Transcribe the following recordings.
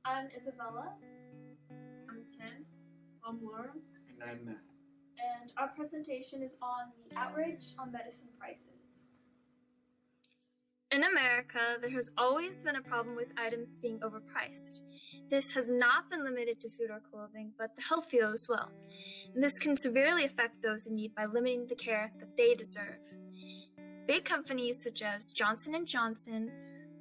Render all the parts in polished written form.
I'm Isabella. I'm Tim. I'm Laura. And I'm Matt. And our presentation is on the outrage on medicine prices. In America, there has always been a problem with items being overpriced. This has not been limited to food or clothing, but the health field as well. And this can severely affect those in need by limiting the care that they deserve. Big companies such as Johnson & Johnson,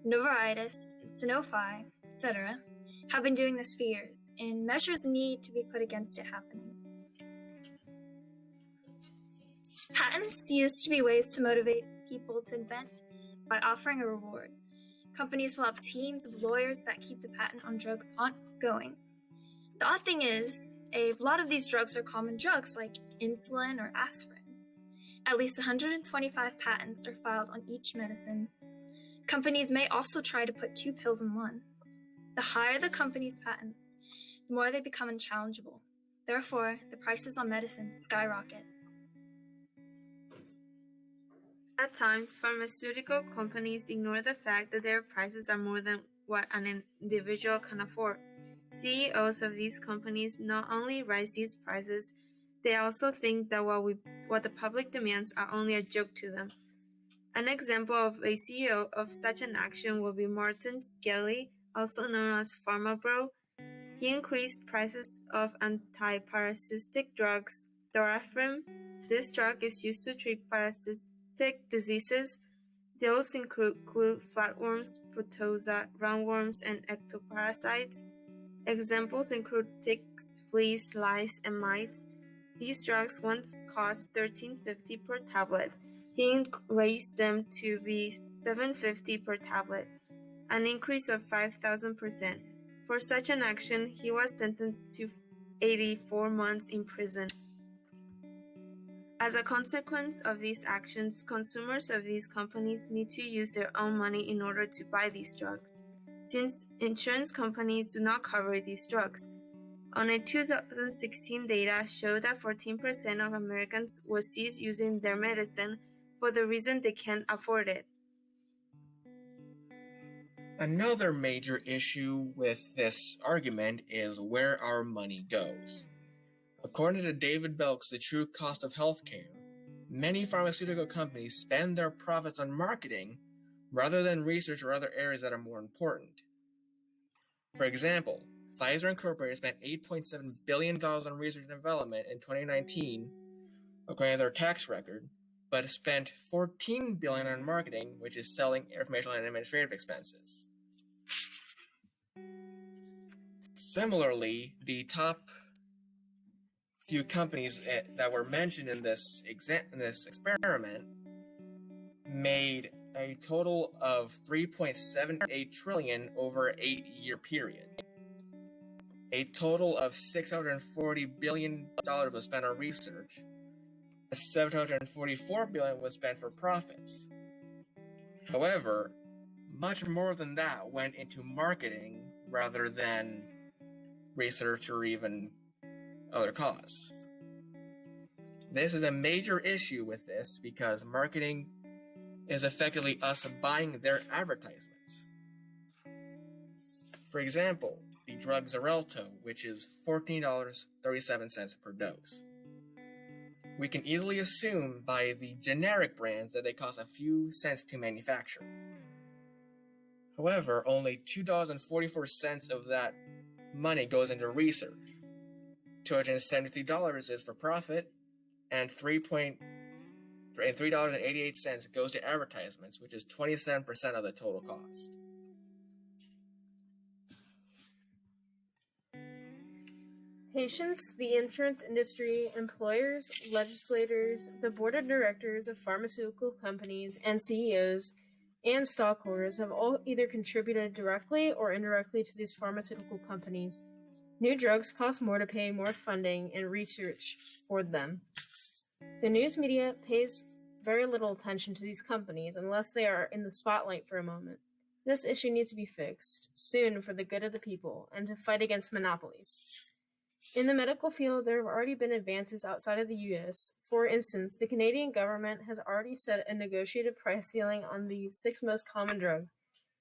Novartis, Sanofi, etc., have been doing this for years, and measures need to be put against it happening. Patents used to be ways to motivate people to invent by offering a reward. Companies will have teams of lawyers that keep the patent on drugs ongoing. The odd thing is, a lot of these drugs are common drugs like insulin or aspirin. At least 125 patents are filed on each medicine. Companies may also try to put 2 pills in one. The higher the company's patents, the more they become unchallengeable. Therefore, the prices on medicine skyrocket. At times, pharmaceutical companies ignore the fact that their prices are more than what an individual can afford. CEOs of these companies not only raise these prices, they also think that what the public demands are only a joke to them. An example of a CEO of such an action will be Martin Skelly, also known as PharmaBro. He increased prices of antiparasitic drugs, Dorafrim. This drug is used to treat parasitic diseases. Those include flatworms, protozoa, roundworms, and ectoparasites. Examples include ticks, fleas, lice, and mites. These drugs once cost $13.50 per tablet. He raised them to be $7.50 per tablet, an increase of 5,000%. For such an action, he was sentenced to 84 months in prison. As a consequence of these actions, consumers of these companies need to use their own money in order to buy these drugs, since insurance companies do not cover these drugs. On a 2016 data showed that 14% of Americans will cease using their medicine for the reason they can't afford it. Another major issue with this argument is where our money goes. According to David Belk's The True Cost of Healthcare, many pharmaceutical companies spend their profits on marketing rather than research or other areas that are more important. For example, Pfizer Incorporated spent $8.7 billion on research and development in 2019, according to their tax record, but spent $14 billion on marketing, which is selling, informational, and administrative expenses. Similarly, the top few companies that were mentioned in this experiment made a total of $3.78 trillion over an 8-year period. A total of $640 billion was spent on research. $744 billion was spent for profits. However, much more than that went into marketing rather than research or even other costs. This is a major issue with this because marketing is effectively us buying their advertisements. For example, the drug Xarelto, which is $14.37 per dose. We can easily assume by the generic brands that they cost a few cents to manufacture. However, only $2.44 of that money goes into research. $273 is for profit, and $3.88 goes to advertisements, which is 27% of the total cost. Patients, the insurance industry, employers, legislators, the board of directors of pharmaceutical companies, and CEOs and stockholders have all either contributed directly or indirectly to these pharmaceutical companies. New drugs cost more to pay more funding and research for them. The news media pays very little attention to these companies unless they are in the spotlight for a moment. This issue needs to be fixed soon for the good of the people and to fight against monopolies. In the medical field, there have already been advances outside of the U.S. For instance, the Canadian government has already set a negotiated price ceiling on the 6 most common drugs.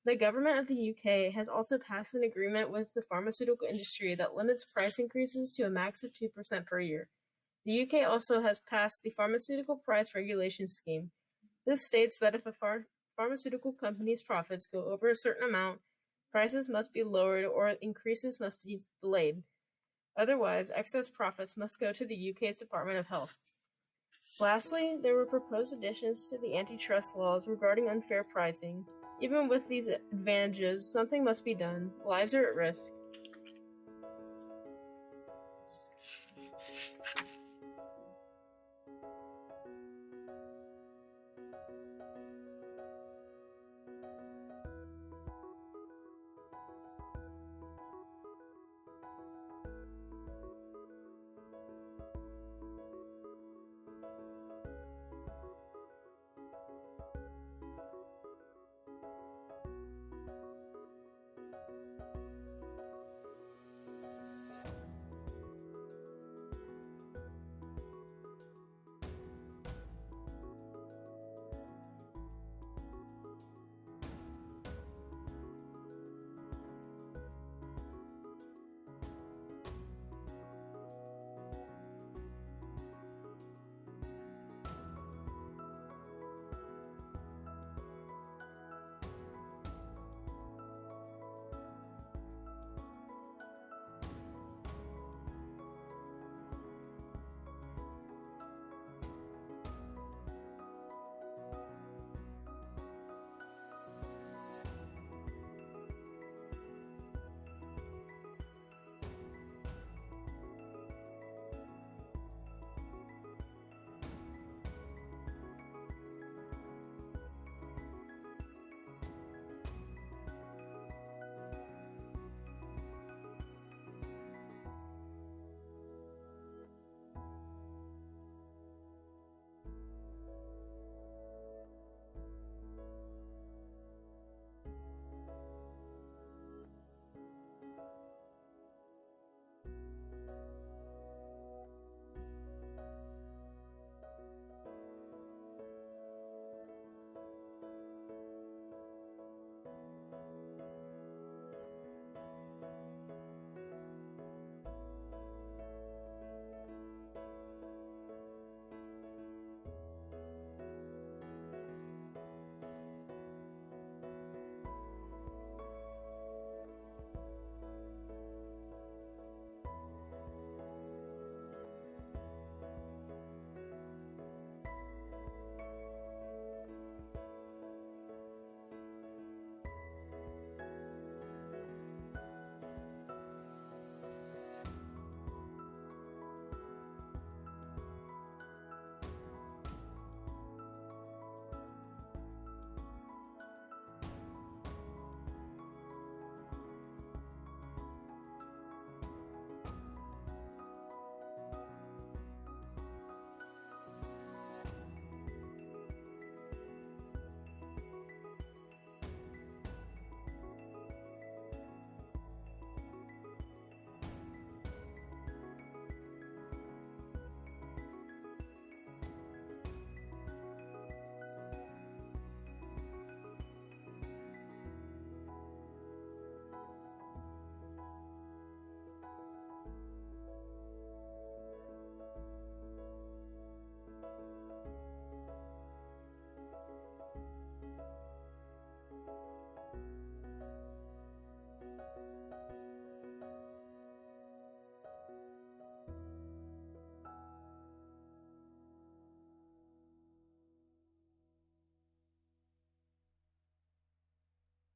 The government of the UK has also passed an agreement with the pharmaceutical industry that limits price increases to a max of 2% per year. The UK also has passed the Pharmaceutical Price Regulation Scheme. This states that if a pharmaceutical company's profits go over a certain amount, prices must be lowered or increases must be delayed. Otherwise, excess profits must go to the UK's Department of Health. Lastly, there were proposed additions to the antitrust laws regarding unfair pricing. Even with these advantages, something must be done. Lives are at risk.